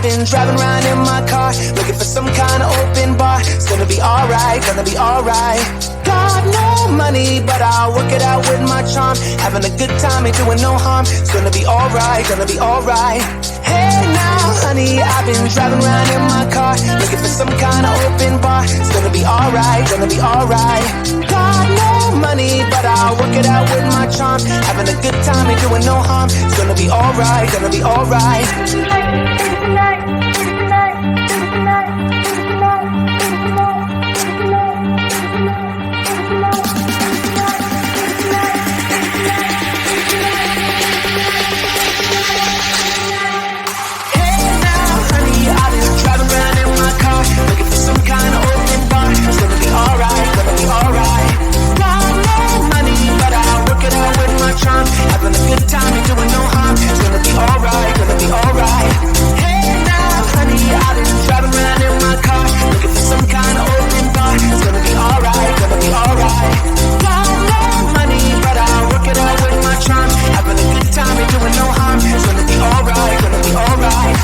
been driving around in my car, looking for some kind of open bar. It's gonna be alright, gonna be alright. Got no money, but I'll work it out with my charm. Having a good time, ain't doing no harm. It's gonna be alright, gonna be alright. Hey now, honey, I've been driving around in my car, looking for some kind of open bar. It's gonna be alright, gonna be alright. Got no money, but I'll work it out with my charm. Having a good time, ain't doing no harm. It's gonna be alright, gonna be alright. Some kind of open bar. It's gonna be alright, gonna be alright. Got no money, but I'll work it out with my charm. Having a good time, ain't doing no harm. It's gonna be alright, gonna be alright. Hey now, honey, I've been driving around in my car, looking for some kind of open bar. It's gonna be alright, gonna be alright. Got no money, but I'll work it out with my charm. Having a good time, ain't doing no harm. It's gonna be alright, gonna be alright.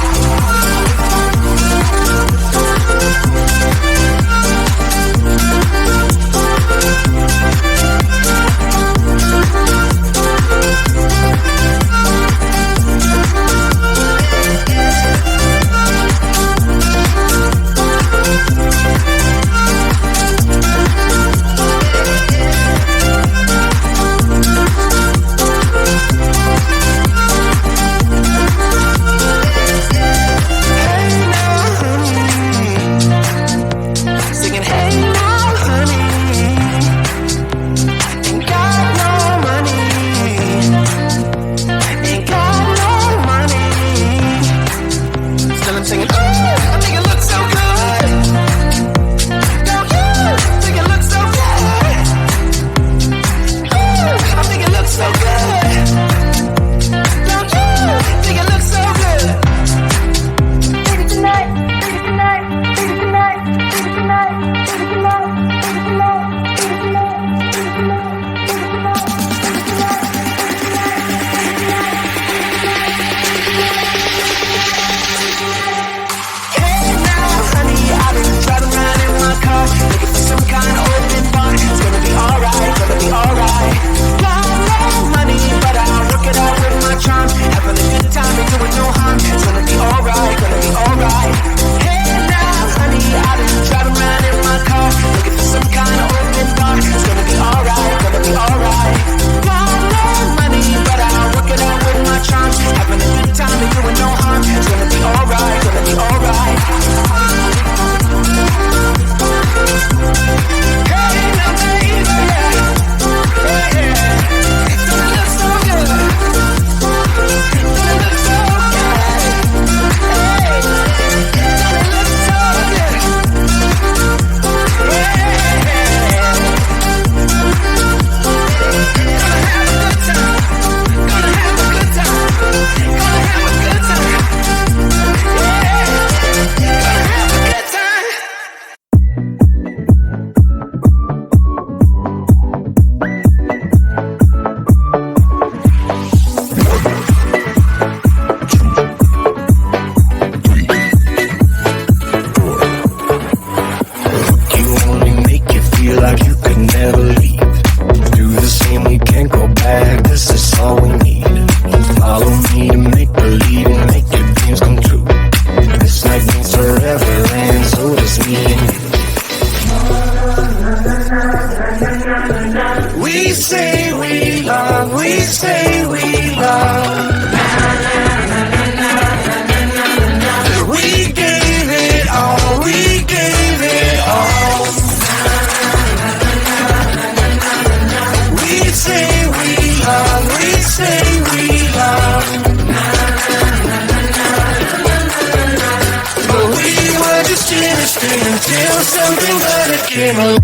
Until something better came along.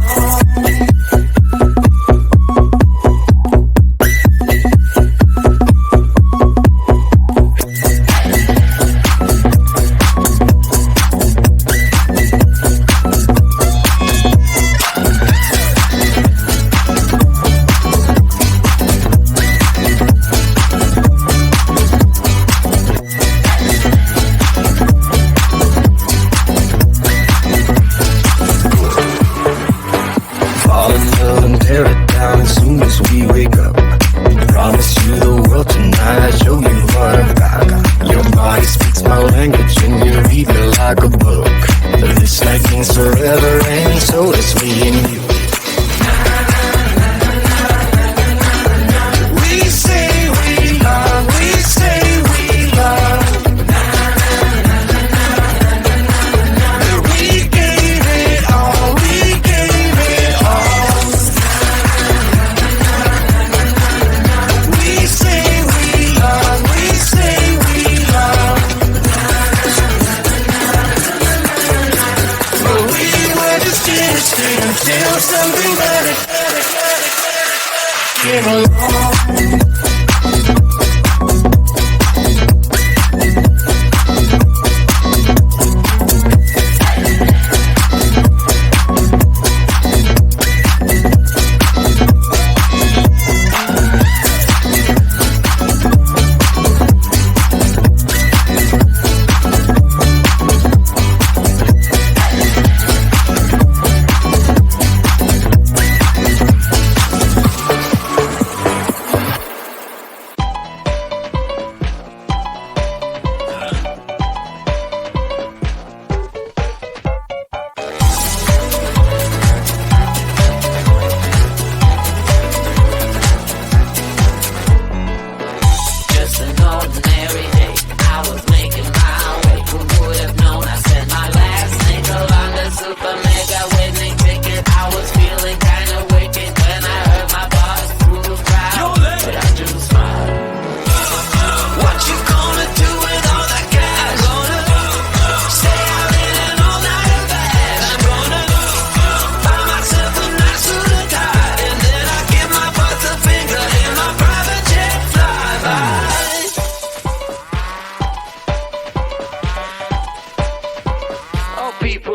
friends, so it's me and you. We say we love, we say we love. We gave it all, we gave it all. We say we love, we say we love. But we were just innocent until something better came along.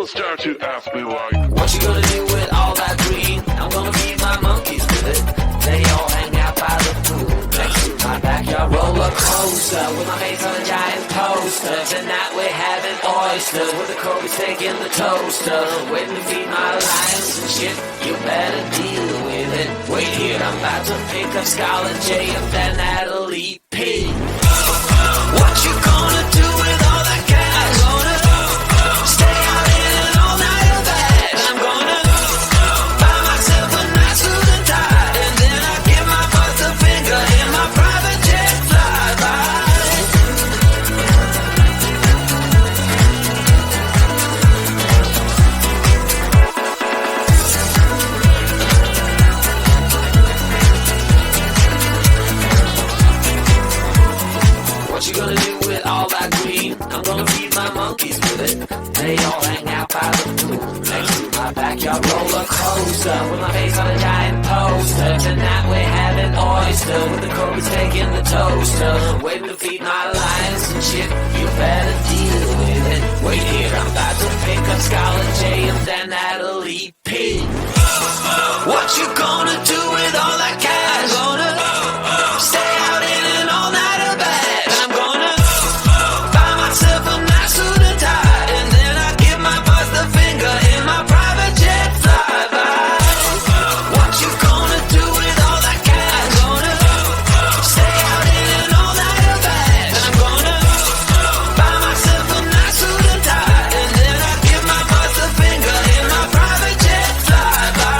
Start to ask me like, what you gonna do with all that green? I'm gonna feed my monkeys with it. They all hang out by the pool next to my backyard roller coaster with my face on a giant poster. Tonight we're having oysters with the Kobe's taking the toaster. Waiting to feed my lions and shit. You better deal with it. Wait here, I'm about to pick up Scarlett J and then Natalie P. What you gonna do with all that cash? Stay out in an all-nighter bed. I'm gonna buy myself a nice suit and tie, and then I give my boss a finger in my private jet flyby. What you gonna do with all that green? I'm gonna feed my monkeys with it. They all hang out by the pool next to my backyard roller coaster with my face on a giant poster. Tonight we're having oyster with the Kobe's taking the toaster. Waiting to feed my lions and shit. You better deal with it. Wait here, I'm about to pick up Scarlett J and then Natalie P. What you gonna do with all that cash? Gonna stay out in an all-nighter bed. I'm gonna buy myself a nice suit and tie, and then I give my boss the finger in my private jet flyby. What you gonna do with all that cash? Gonna stay out in an all-nighter bed. I'm gonna buy myself a nice suit and tie, and then I give my boss the finger in my private jet flyby.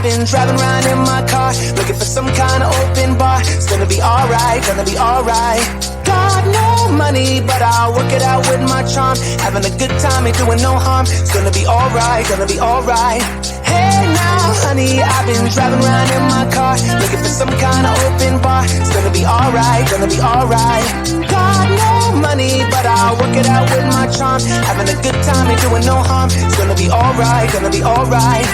been driving around in my car, looking for some kind of open bar. It's gonna be alright, gonna be alright. Got no money, but I'll work it out with my charm. Having a good time, ain't doing no harm. It's gonna be alright, gonna be alright. Hey now, honey, I've been driving around in my car, looking for some kind of open bar. It's gonna be alright, gonna be alright. Got no money, but I'll work it out with my charm. Having a good time, ain't doing no harm. It's gonna be alright, gonna be alright.